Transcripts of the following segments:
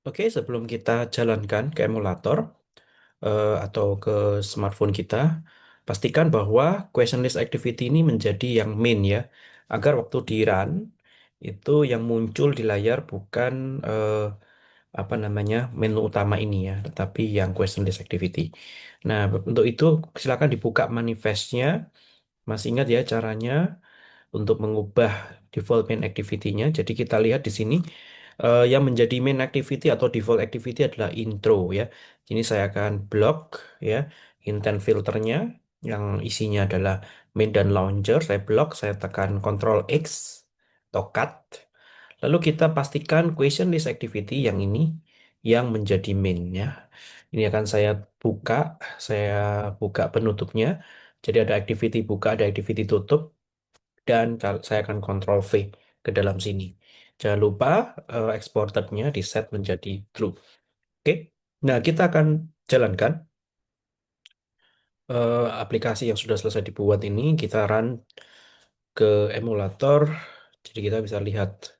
Oke, sebelum kita jalankan ke emulator atau ke smartphone kita, pastikan bahwa question list activity ini menjadi yang main ya, agar waktu di run itu yang muncul di layar bukan apa namanya menu utama ini ya, tetapi yang question list activity. Nah, untuk itu silakan dibuka manifestnya. Masih ingat ya caranya untuk mengubah default main activity-nya. Jadi kita lihat di sini yang menjadi main activity atau default activity adalah intro ya. Ini saya akan blok ya intent filternya yang isinya adalah main dan launcher. Saya blok, saya tekan Ctrl X atau cut. Lalu kita pastikan question list activity yang ini yang menjadi main ya. Ini akan buka, saya buka penutupnya. Jadi ada activity buka, ada activity tutup dan saya akan Ctrl V ke dalam sini. Jangan lupa exportednya di set menjadi true. Oke. Nah, kita akan jalankan aplikasi yang sudah selesai dibuat ini. Kita run ke emulator. Jadi kita bisa lihat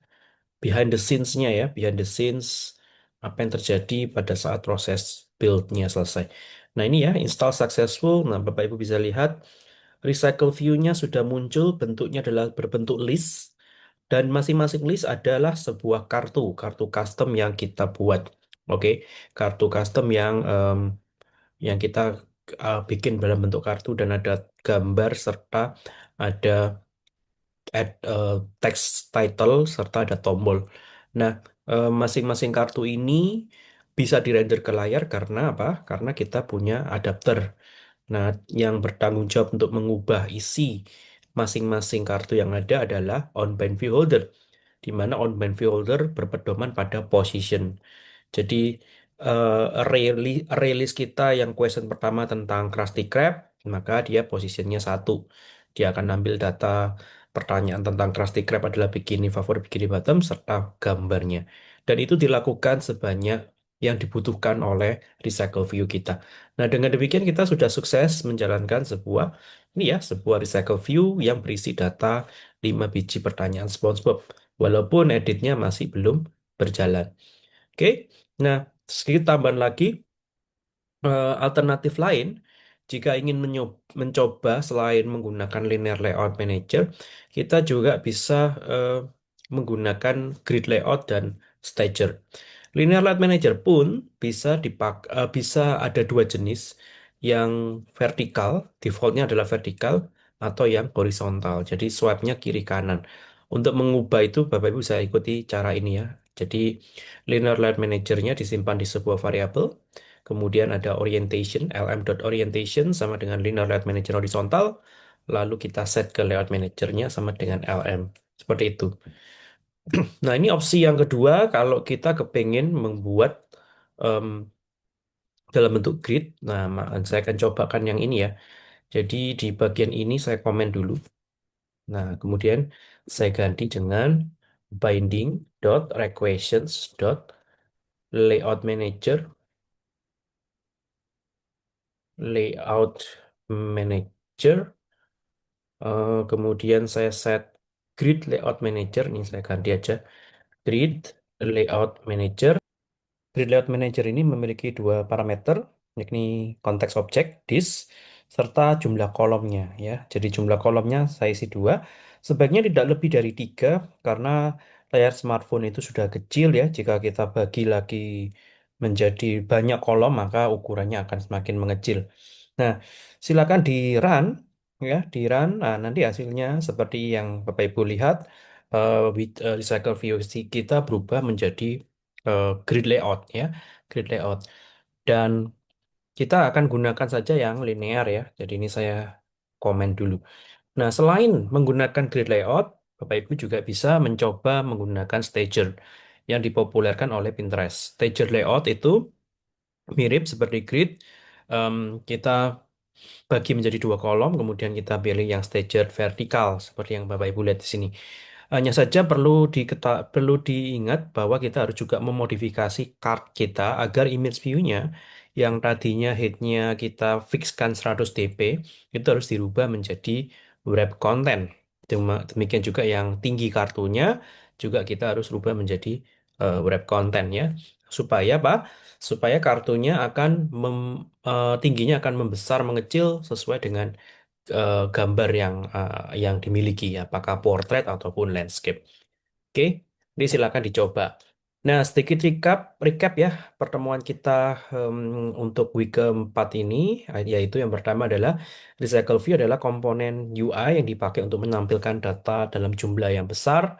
behind the scenes-nya ya, behind the scenes apa yang terjadi pada saat proses build-nya selesai. Nah, ini ya, install successful. Nah, Bapak Ibu bisa lihat recycle view-nya sudah muncul, bentuknya adalah berbentuk list. Dan masing-masing list adalah sebuah kartu custom yang kita buat. Oke, kartu custom yang kita bikin dalam bentuk kartu dan ada gambar serta ada text title serta ada tombol. Nah, masing-masing kartu ini bisa dirender ke layar karena apa? Karena kita punya adapter. Nah, yang bertanggung jawab untuk mengubah isi masing-masing kartu yang ada adalah on-bind view holder, di mana on-bind view holder berpedoman pada position. Jadi array list kita yang question pertama tentang Krusty Krab, maka dia posisinya satu. Dia akan ambil data pertanyaan tentang Krusty Krab adalah bikini favorit, bikini bottom, serta gambarnya. Dan itu dilakukan sebanyak yang dibutuhkan oleh recycle view kita. Nah, dengan demikian kita sudah sukses menjalankan sebuah recycle view yang berisi data 5 biji pertanyaan SpongeBob. Walaupun editnya masih belum berjalan. Oke, nah sedikit tambahan lagi, alternatif lain jika ingin mencoba selain menggunakan linear layout manager, kita juga bisa eh, menggunakan grid layout dan stager. Linear layout manager pun bisa ada dua jenis, yang vertikal, defaultnya adalah vertikal atau yang horizontal. Jadi swipe-nya kiri kanan. Untuk mengubah itu Bapak Ibu bisa ikuti cara ini ya. Jadi linear layout manager-nya disimpan di sebuah variabel. Kemudian ada orientation, lm.orientation sama dengan linear layout manager horizontal. Lalu kita set ke layout manager-nya sama dengan lm. Seperti itu. Nah, ini opsi yang kedua kalau kita kepengen membuat em, dalam bentuk grid. Nah, saya akan cobakan yang ini ya. Jadi di bagian ini saya komen dulu. Nah, kemudian saya ganti dengan binding dot requests dot layout manager layout manager. Kemudian saya set grid layout manager. Ini saya ganti aja grid layout manager. Grid layout manager ini memiliki dua parameter, yakni konteks objek, disk, serta jumlah kolomnya ya. Jadi jumlah kolomnya saya isi dua. Sebaiknya tidak lebih dari tiga karena layar smartphone itu sudah kecil ya. Jika kita bagi lagi menjadi banyak kolom, maka ukurannya akan semakin mengecil. Nah, silakan di run ya, di run. Nah, nanti hasilnya seperti yang Bapak Ibu lihat, recycle VOC kita berubah menjadi grid layout ya, grid layout. Dan kita akan gunakan saja yang linear ya. Jadi ini saya komen dulu. Nah, selain menggunakan grid layout, Bapak Ibu juga bisa mencoba menggunakan stager yang dipopulerkan oleh Pinterest. Stager layout itu mirip seperti grid. Em, kita bagi menjadi dua kolom, kemudian kita pilih yang stager vertikal seperti yang Bapak Ibu lihat di sini. Hanya saja perlu diingat bahwa kita harus juga memodifikasi card kita agar image view-nya yang tadinya height-nya kita fixkan 100 dp itu harus dirubah menjadi wrap content. Demikian juga yang tinggi kartunya juga kita harus rubah menjadi wrap content ya. Supaya apa? Supaya kartunya akan tingginya akan membesar mengecil sesuai dengan gambar yang dimiliki, apakah portrait ataupun landscape. Oke, ini silakan dicoba. Nah, sedikit recap ya pertemuan kita untuk week keempat ini, yaitu yang pertama adalah Recycle View adalah komponen UI yang dipakai untuk menampilkan data dalam jumlah yang besar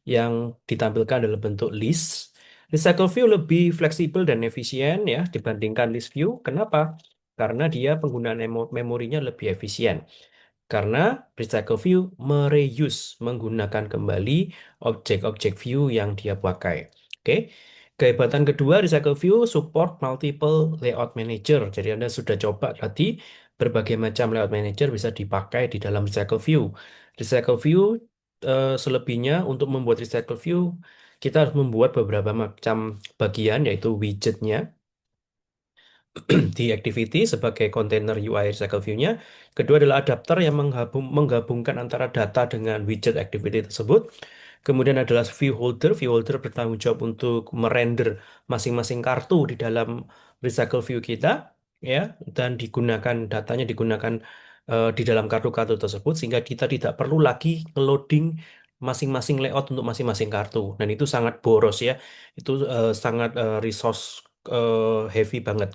yang ditampilkan dalam bentuk list. Recycle View lebih fleksibel dan efisien ya dibandingkan list view. Kenapa? Karena dia penggunaan memorinya lebih efisien. Karena Recycle View menggunakan kembali objek-objek view yang dia pakai. Oke. Kehebatan kedua, Recycle View support multiple layout manager. Jadi Anda sudah coba tadi berbagai macam layout manager bisa dipakai di dalam Recycle View. Recycle View selebihnya untuk membuat Recycle View kita harus membuat beberapa macam bagian yaitu widgetnya di activity sebagai kontainer UI Recycle View-nya. Kedua adalah adapter yang menggabungkan antara data dengan widget activity tersebut. Kemudian adalah view holder. View holder bertanggung jawab untuk merender masing-masing kartu di dalam Recycle View kita, ya, dan datanya digunakan di dalam kartu-kartu tersebut sehingga kita tidak perlu lagi loading masing-masing layout untuk masing-masing kartu. Dan itu sangat boros ya. Itu sangat resource heavy banget.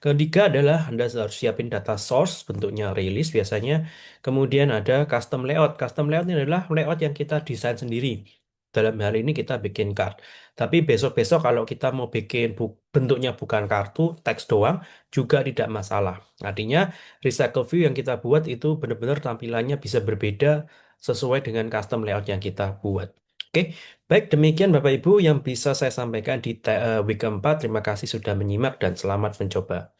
Ketiga adalah Anda harus siapin data source, bentuknya release biasanya. Kemudian ada custom layout. Custom layout ini adalah layout yang kita desain sendiri. Dalam hal ini kita bikin card. Tapi besok-besok kalau kita mau bikin bentuknya bukan kartu, teks doang, juga tidak masalah. Artinya recycle view yang kita buat itu benar-benar tampilannya bisa berbeda sesuai dengan custom layout yang kita buat. Oke, baik demikian Bapak Ibu yang bisa saya sampaikan di week keempat. Terima kasih sudah menyimak dan selamat mencoba.